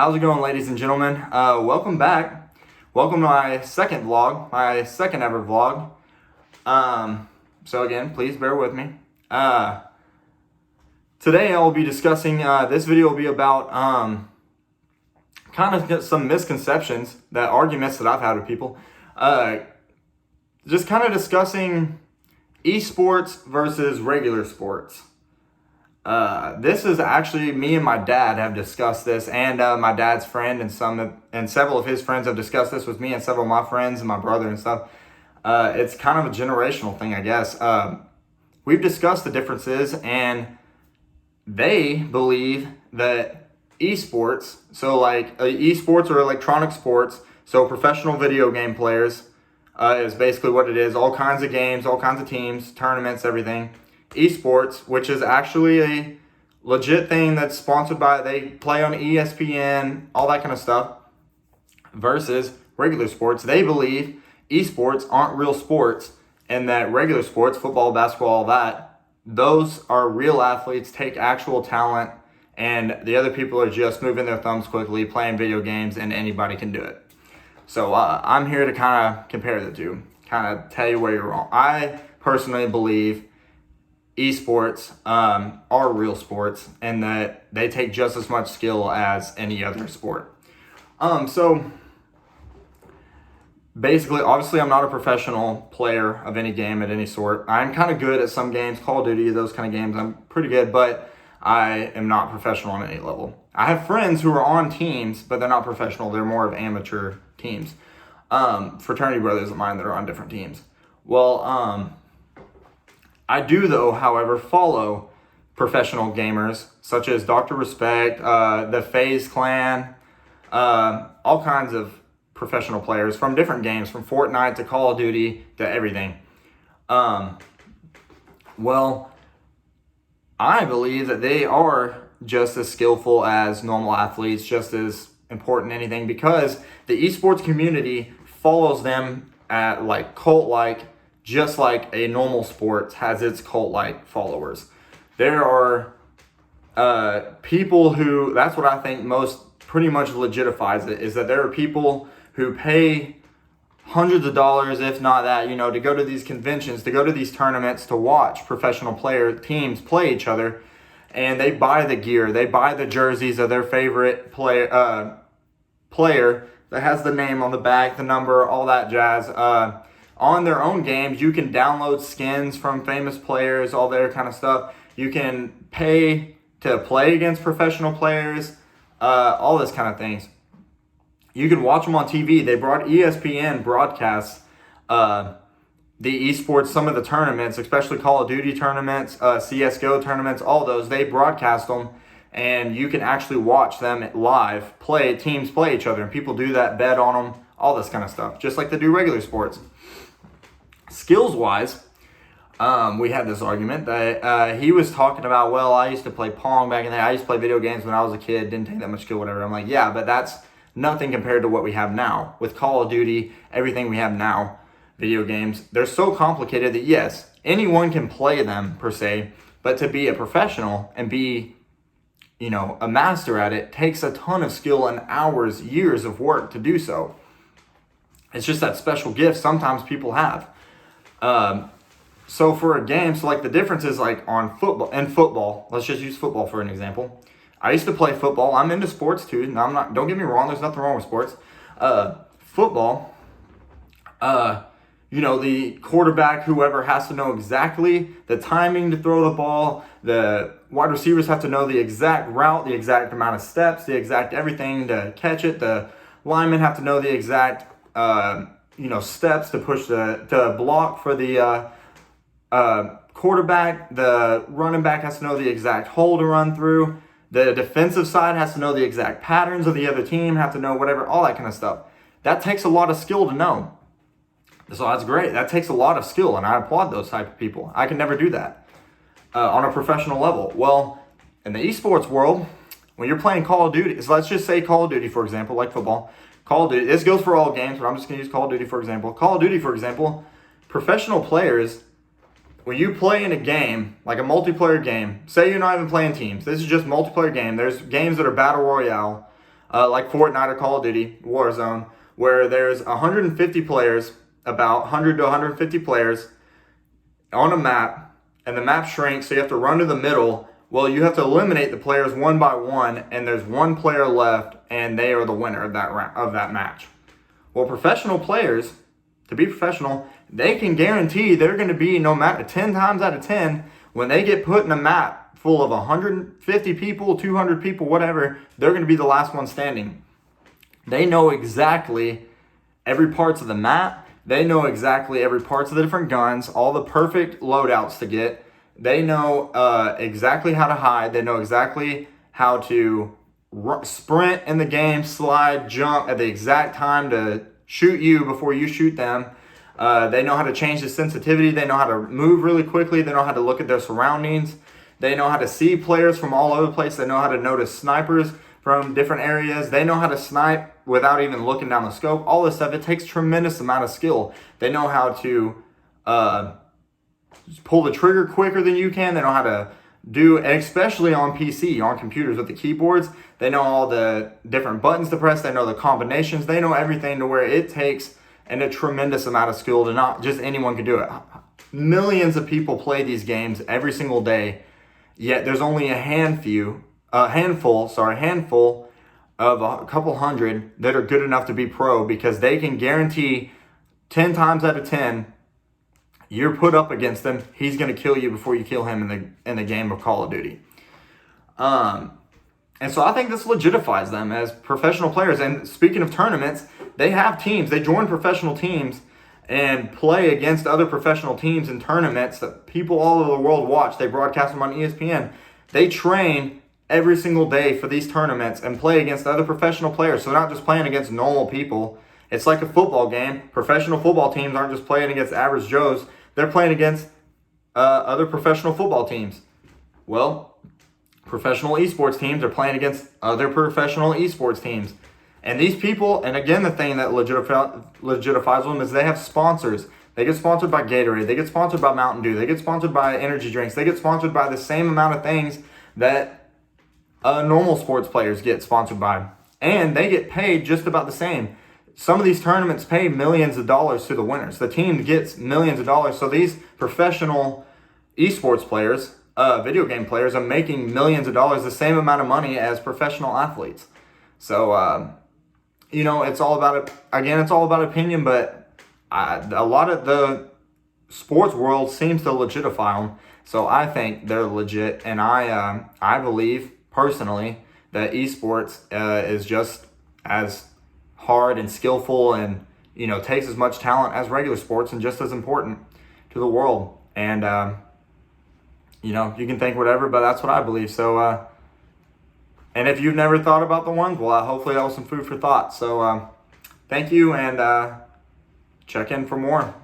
How's it going, ladies and gentlemen? Welcome back. Welcome to my second vlog, my second ever vlog. So again, please bear with me. Today I'll be discussing, this video will be about kind of some misconceptions, arguments that I've had with people. Just kind of discussing esports versus regular sports. This is actually, me and my dad have discussed this, and my dad's friend and several of his friends have discussed this with me and several of my friends and my brother and stuff. It's kind of a generational thing, I guess. We've discussed the differences, and they believe that esports, so like esports or electronic sports, so professional video game players, is basically what it is. All kinds of games, all kinds of teams, tournaments, everything. Esports, which is actually a legit thing that's sponsored by, they play on ESPN, all that kind of stuff, versus regular sports. They believe esports aren't real sports, and that regular sports, football, basketball, all that, those are real athletes, take actual talent, and the other people are just moving their thumbs quickly, playing video games, and anybody can do it. So I'm here to kind of compare the two, kind of tell you where you're wrong. I personally believe esports are real sports, and that they take just as much skill as any other sport. So basically, obviously, I'm not a professional player of any game at any sort. I'm kind of good at some games, Call of Duty, those kind of games. I'm pretty good, but I am not professional on any level. I have friends who are on teams, but they're not professional. They're more of amateur teams. Fraternity brothers of mine that are on different teams. Well, I do, though, however, follow professional gamers such as Dr. Respect, the FaZe Clan, all kinds of professional players from different games, from Fortnite to Call of Duty to everything. Well, I believe that they are just as skillful as normal athletes, just as important anything, because the esports community follows them at like cult-like, just like a normal sport has its cult-like followers. There are people who, that's what I think most pretty much legitifies it, is that there are people who pay hundreds of dollars, if not that, to go to these conventions, to go to these tournaments, to watch professional teams play each other, and they buy the gear, they buy the jerseys of their favorite player that has the name on the back, the number, all that jazz. On their own games, you can download skins from famous players, all their kind of stuff. You can pay to play against professional players, all this kind of things. You can watch them on TV. ESPN broadcasts the esports, some of the tournaments, especially Call of Duty tournaments, CSGO tournaments, all those. They broadcast them, and you can actually watch them live, teams play each other, and people do that, bet on them, all this kind of stuff, just like they do regular sports. Skills-wise, we had this argument that he was talking about, well, I used to play Pong back in the day. I used to play video games when I was a kid, didn't take that much skill, whatever. I'm like, yeah, but that's nothing compared to what we have now. With Call of Duty, everything we have now, video games, they're so complicated that, yes, anyone can play them, per se, but to be a professional and be, a master at it takes a ton of skill and hours, years of work to do so. It's just that special gift sometimes people have. So for a game, so like the difference is like on football, let's just use football for an example. I used to play football. I'm into sports too. Now don't get me wrong, there's nothing wrong with sports. Football, the quarterback, whoever, has to know exactly the timing to throw the ball. The wide receivers have to know the exact route, the exact amount of steps, the exact everything to catch it. The linemen have to know the exact steps to push to block for the quarterback. The running back has to know the exact hole to run through. The defensive side has to know the exact patterns of the other team, have to know whatever, all that kind of stuff. That takes a lot of skill to know. So that's great. That takes a lot of skill, and I applaud those type of people. I can never do that on a professional level. Well, in the esports world, when you're playing Call of Duty, so let's just say Call of Duty, for example, like football. Call of Duty, this goes for all games, but I'm just going to use Call of Duty for example. Call of Duty, for example, professional players, when you play in a game, like a multiplayer game, say you're not even playing teams. This is just multiplayer game. There's games that are battle royale. like Fortnite or Call of Duty, Warzone, where there's 150 players, about 100 to 150 players on a map, and the map shrinks, so you have to run to the middle. Well, you have to eliminate the players one by one, and there's one player left, and they are the winner of that match. Well, professional players, to be professional, they can guarantee they're going to be, no matter 10 times out of 10, when they get put in a map full of 150 people, 200 people, whatever, they're going to be the last one standing. They know exactly every parts of the map. They know exactly every parts of the different guns, all the perfect loadouts to get. They know exactly how to hide. They know exactly how to sprint in the game, slide, jump at the exact time to shoot you before you shoot them. They know how to change the sensitivity. They know how to move really quickly. They know how to look at their surroundings. They know how to see players from all over the place. They know how to notice snipers from different areas. They know how to snipe without even looking down the scope. All this stuff, it takes tremendous amount of skill. They know how to pull the trigger quicker than you can. They know how to do, and especially on PC, on computers with the keyboards, they know all the different buttons to press. They know the combinations. They know everything, to where it takes a tremendous amount of skill to not just anyone can do it. Millions of people play these games every single day, yet there's only a handful of a couple hundred that are good enough to be pro, because they can guarantee 10 times out of 10, you're put up against him, he's going to kill you before you kill him in the game of Call of Duty. And so I think this legitifies them as professional players. And speaking of tournaments, they have teams. They join professional teams and play against other professional teams in tournaments that people all over the world watch. They broadcast them on ESPN. They train every single day for these tournaments and play against other professional players. So they're not just playing against normal people. It's like a football game. Professional football teams aren't just playing against average Joes. They're playing against other professional football teams. Well, professional esports teams are playing against other professional esports teams. And these people, and again, the thing that legitifies them is they have sponsors. They get sponsored by Gatorade. They get sponsored by Mountain Dew. They get sponsored by energy drinks. They get sponsored by the same amount of things that normal sports players get sponsored by. And they get paid just about the same. Some of these tournaments pay millions of dollars to the winners. The team gets millions of dollars. So these professional esports players, video game players, are making millions of dollars, the same amount of money as professional athletes. So, it's all about, it's all about opinion, but a lot of the sports world seems to legitify them. So I think they're legit, and I believe personally that esports is just as hard and skillful, and takes as much talent as regular sports, and just as important to the world. And you can think whatever, but that's what I believe. So and if you've never thought about the ones, well, hopefully that was some food for thought. So thank you, and check in for more.